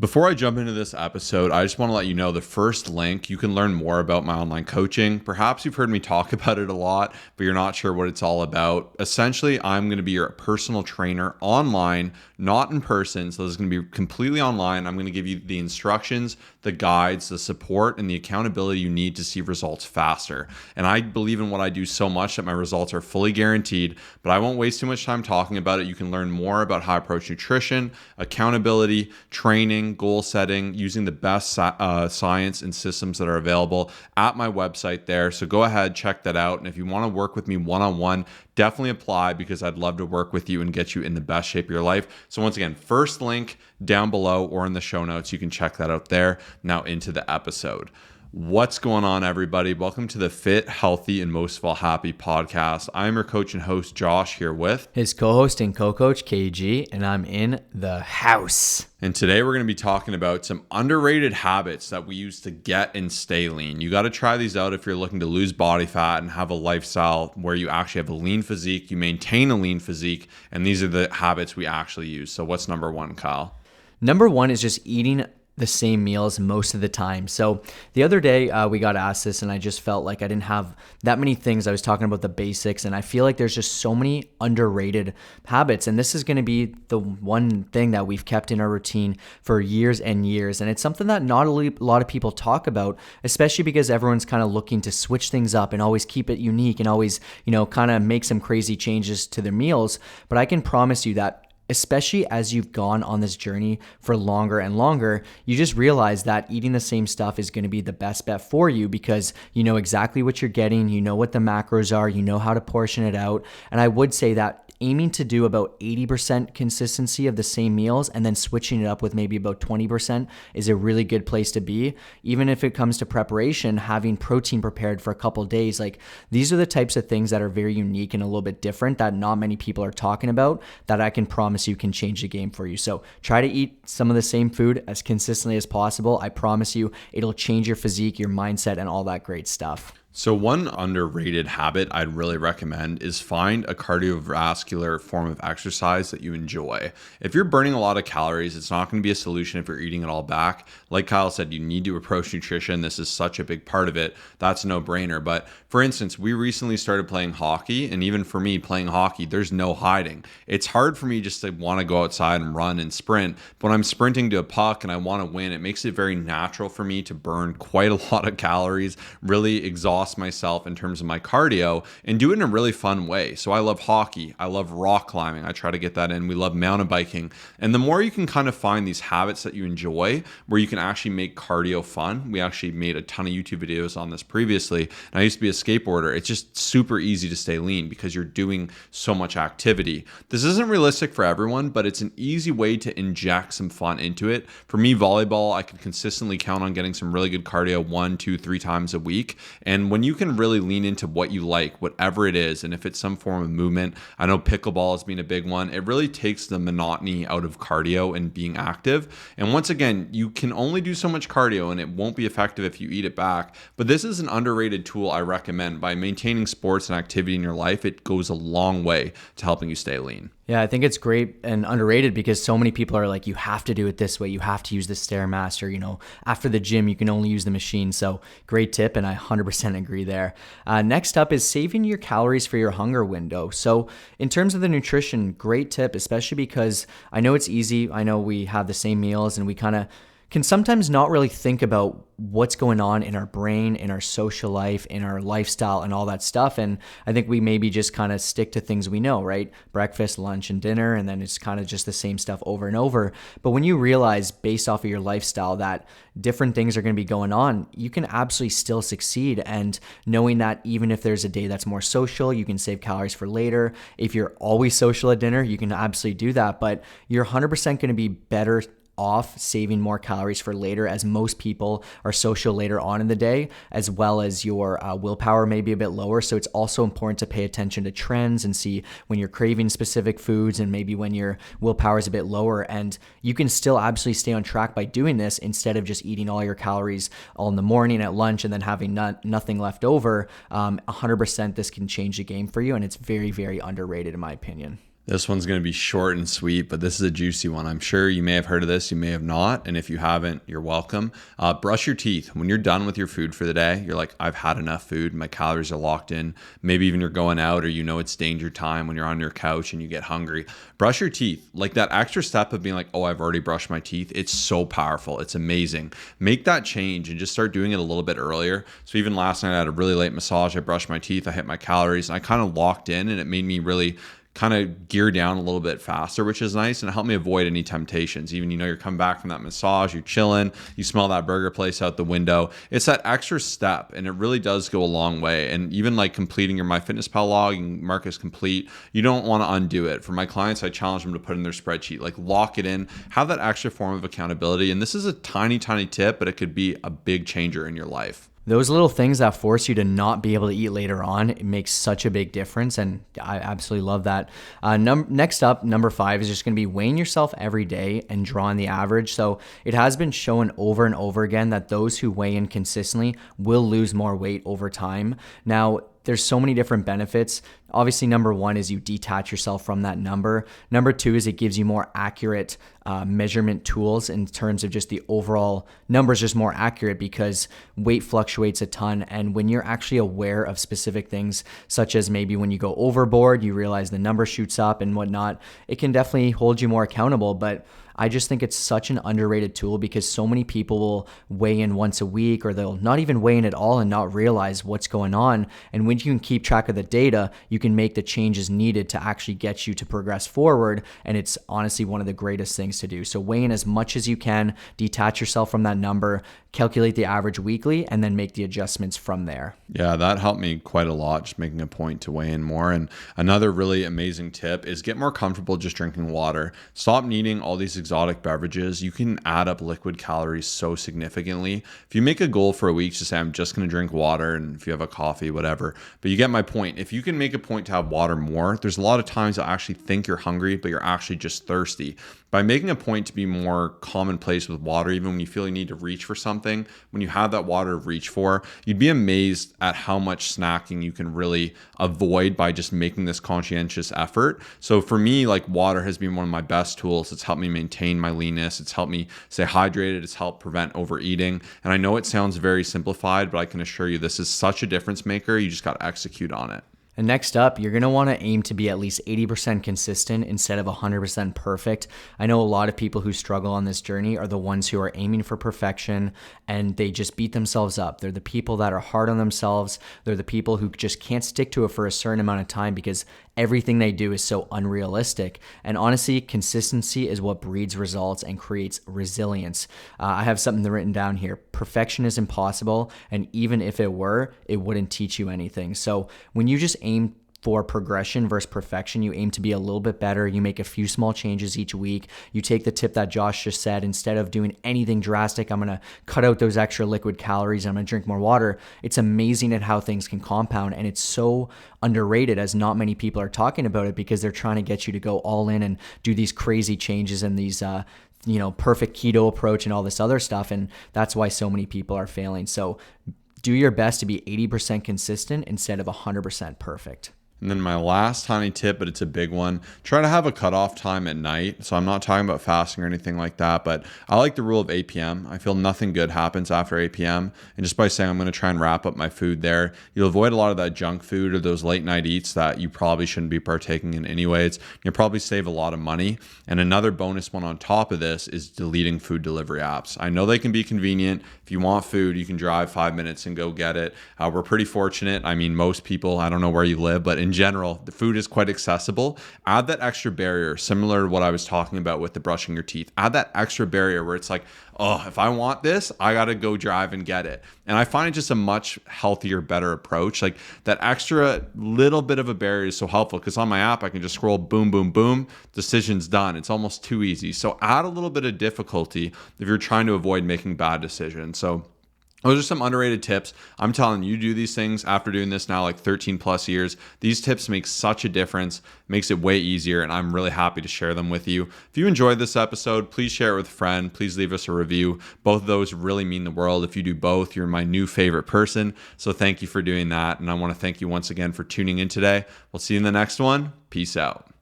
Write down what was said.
Before I jump into this episode, I just want to let you know the first link, you can learn more about my online coaching. Perhaps you've heard me talk about it a lot, but you're not sure what it's all about. Essentially, I'm going to be your personal trainer online, not in person. So this is going to be completely online. I'm going to give you the instructions, the guides, the support, and the accountability you need to see results faster. And I believe in what I do so much that my results are fully guaranteed, but I won't waste too much time talking about it. You can learn more about how I approach nutrition, accountability, training, goal setting, using the best science and systems that are available at my website there. So go ahead, check that out. And if you want to work with me one-on-one, definitely apply because I'd love to work with you and get you in the best shape of your life. So once again, first link down below or in the show notes. You can check that out there. Now into the episode. What's going on, everybody? Welcome to the Fit, Healthy, and Most of All Happy podcast. I'm your coach and host, Josh, here with his co-host and co-coach, KG, and I'm in the house. And today we're going to be talking about some underrated habits that we use to get and stay lean. You got to try these out if you're looking to lose body fat and have a lifestyle where you actually have a lean physique, you maintain a lean physique, and these are the habits we actually use. So what's number one, Kyle? Number one is just eating the same meals most of the time. So the other day we got asked this and I just felt like I didn't have that many things. I was talking about the basics and I feel like there's just so many underrated habits. And this is going to be the one thing that we've kept in our routine for years and years. And it's something that not a lot of people talk about, especially because everyone's kind of looking to switch things up and always keep it unique and always, kind of make some crazy changes to their meals. But I can promise you that especially as you've gone on this journey for longer and longer, you just realize that eating the same stuff is going to be the best bet for you because you know exactly what you're getting, you know what the macros are, you know how to portion it out. And I would say that aiming to do about 80% consistency of the same meals and then switching it up with maybe about 20% is a really good place to be. Even if it comes to preparation, having protein prepared for a couple of days, like these are the types of things that are very unique and a little bit different that not many people are talking about that I can promise you can change the game for you. So try to eat some of the same food as consistently as possible. I promise you it'll change your physique, your mindset, and all that great stuff. So one underrated habit I'd really recommend is find a cardiovascular form of exercise that you enjoy. If you're burning a lot of calories, it's not going to be a solution if you're eating it all back. Like Kyle said, you need to approach nutrition. This is such a big part of it. That's a no-brainer. But for instance, we recently started playing hockey, and even for me playing hockey, there's no hiding. It's hard for me just to want to go outside and run and sprint. But when I'm sprinting to a puck and I want to win, it makes it very natural for me to burn quite a lot of calories, really exhaust myself in terms of my cardio and do it in a really fun way. So I love hockey. I love rock climbing. I try to get that in. We love mountain biking. And the more you can kind of find these habits that you enjoy where you can actually make cardio fun. We actually made a ton of YouTube videos on this previously. And I used to be a skateboarder. It's just super easy to stay lean because you're doing so much activity. This isn't realistic for everyone, but it's an easy way to inject some fun into it. For me, volleyball, I can consistently count on getting some really good cardio 1, 2, 3 times a week. And when you can really lean into what you like, whatever it is, and if it's some form of movement, I know pickleball has been a big one. It really takes the monotony out of cardio and being active. And once again, you can only do so much cardio and it won't be effective if you eat it back. But this is an underrated tool I recommend. By maintaining sports and activity in your life, it goes a long way to helping you stay lean. Yeah, I think it's great and underrated because so many people are like, you have to do it this way. You have to use the Stairmaster. After the gym, you can only use the machine. So great tip. And I 100% agree there. Next up is saving your calories for your hunger window. So in terms of the nutrition, great tip, especially because I know it's easy. I know we have the same meals and we kind of can sometimes not really think about what's going on in our brain, in our social life, in our lifestyle, and all that stuff. And I think we maybe just kind of stick to things we know, right? Breakfast, lunch, and dinner, and then it's kind of just the same stuff over and over. But when you realize based off of your lifestyle that different things are going to be going on, you can absolutely still succeed. And knowing that even if there's a day that's more social, you can save calories for later. If you're always social at dinner, you can absolutely do that. But you're 100% going to be better off saving more calories for later, as most people are social later on in the day, as well as your willpower may be a bit lower. So it's also important to pay attention to trends and see when you're craving specific foods and maybe when your willpower is a bit lower. And you can still absolutely stay on track by doing this instead of just eating all your calories all in the morning at lunch and then having nothing left over. 100% this can change the game for you, and it's very, very underrated in my opinion. This one's going to be short and sweet, but this is a juicy one. I'm sure you may have heard of this, you may have not. And if you haven't, you're welcome. Brush your teeth. When you're done with your food for the day, you're like, I've had enough food. My calories are locked in. Maybe even you're going out or it's danger time when you're on your couch and you get hungry. Brush your teeth. Like that extra step of being like, oh, I've already brushed my teeth. It's so powerful. It's amazing. Make that change and just start doing it a little bit earlier. So even last night I had a really late massage. I brushed my teeth. I hit my calories and I kind of locked in, and it made me really kind of gear down a little bit faster, which is nice, and it helped me avoid any temptations. Even, you're coming back from that massage, you're chilling, you smell that burger place out the window. It's that extra step, and it really does go a long way. And even like completing your MyFitnessPal log and mark as complete, you don't want to undo it. For my clients, I challenge them to put in their spreadsheet, like lock it in, have that extra form of accountability. And this is a tiny, tiny tip, but it could be a big changer in your life. Those little things that force you to not be able to eat later on, it makes such a big difference, and I absolutely love that. Next up, number 5 is just going to be weighing yourself every day and drawing the average. So it has been shown over and over again that those who weigh in consistently will lose more weight over time. Now, there's so many different benefits. Obviously, number 1 is you detach yourself from that number. Number 2 is it gives you more accurate measurement tools in terms of just the overall numbers, just more accurate because weight fluctuates a ton. And when you're actually aware of specific things, such as maybe when you go overboard, you realize the number shoots up and whatnot, it can definitely hold you more accountable. But I just think it's such an underrated tool because so many people will weigh in once a week, or they'll not even weigh in at all and not realize what's going on. And when you can keep track of the data, you can make the changes needed to actually get you to progress forward. And it's honestly one of the greatest things to do. So weigh in as much as you can, detach yourself from that number, calculate the average weekly, and then make the adjustments from there. Yeah, that helped me quite a lot, just making a point to weigh in more. And another really amazing tip is get more comfortable just drinking water. Stop needing all these exotic beverages. You can add up liquid calories so significantly. If you make a goal for a week to say, I'm just going to drink water, and if you have a coffee, whatever, but you get my point. If you can make a point to have water more, there's a lot of times you'll actually think you're hungry, but you're actually just thirsty. By making a point to be more commonplace with water, even when you feel you need to reach for something, when you have that water to reach for, you'd be amazed at how much snacking you can really avoid by just making this conscientious effort. So for me, like water has been one of my best tools. It's helped me maintain my leanness. It's helped me stay hydrated. It's helped prevent overeating. And I know it sounds very simplified, but I can assure you this is such a difference maker. You just got to execute on it. And next up, you're going to want to aim to be at least 80% consistent instead of 100% perfect. I know a lot of people who struggle on this journey are the ones who are aiming for perfection and they just beat themselves up. They're the people that are hard on themselves. They're the people who just can't stick to it for a certain amount of time because everything they do is so unrealistic. And honestly, consistency is what breeds results and creates resilience. I have something written down here. Perfection is impossible, and even if it were, it wouldn't teach you anything. So when you just aim for progression versus perfection, you aim to be a little bit better. You make a few small changes each week. You take the tip that Josh just said, instead of doing anything drastic, I'm going to cut out those extra liquid calories and I'm going to drink more water. It's amazing at how things can compound, and it's so underrated as not many people are talking about it because they're trying to get you to go all in and do these crazy changes and these perfect keto approach and all this other stuff. And that's why so many people are failing. So do your best to be 80% consistent instead of 100% perfect. And then my last tiny tip, but it's a big one, try to have a cutoff time at night. So I'm not talking about fasting or anything like that, but I like the rule of 8 p.m. I feel nothing good happens after 8 p.m. And just by saying I'm going to try and wrap up my food there, you'll avoid a lot of that junk food or those late night eats that you probably shouldn't be partaking in anyways. You'll probably save a lot of money. And another bonus one on top of this is deleting food delivery apps. I know they can be convenient. If you want food, you can drive 5 minutes and go get it. We're pretty fortunate. I mean, most people, I don't know where you live, but in general, the food is quite accessible. Add that extra barrier, similar to what I was talking about with the brushing your teeth. Add that extra barrier where it's like, oh, if I want this, I got to go drive and get it. And I find it just a much healthier, better approach. Like that extra little bit of a barrier is so helpful because on my app, I can just scroll, boom, boom, boom, decision's done. It's almost too easy. So add a little bit of difficulty if you're trying to avoid making bad decisions. So those are some underrated tips. I'm telling you, do these things after doing this now like 13 plus years. These tips make such a difference, makes it way easier, and I'm really happy to share them with you. If you enjoyed this episode, please share it with a friend. Please leave us a review. Both of those really mean the world. If you do both, you're my new favorite person. So thank you for doing that. And I want to thank you once again for tuning in today. We'll see you in the next one. Peace out.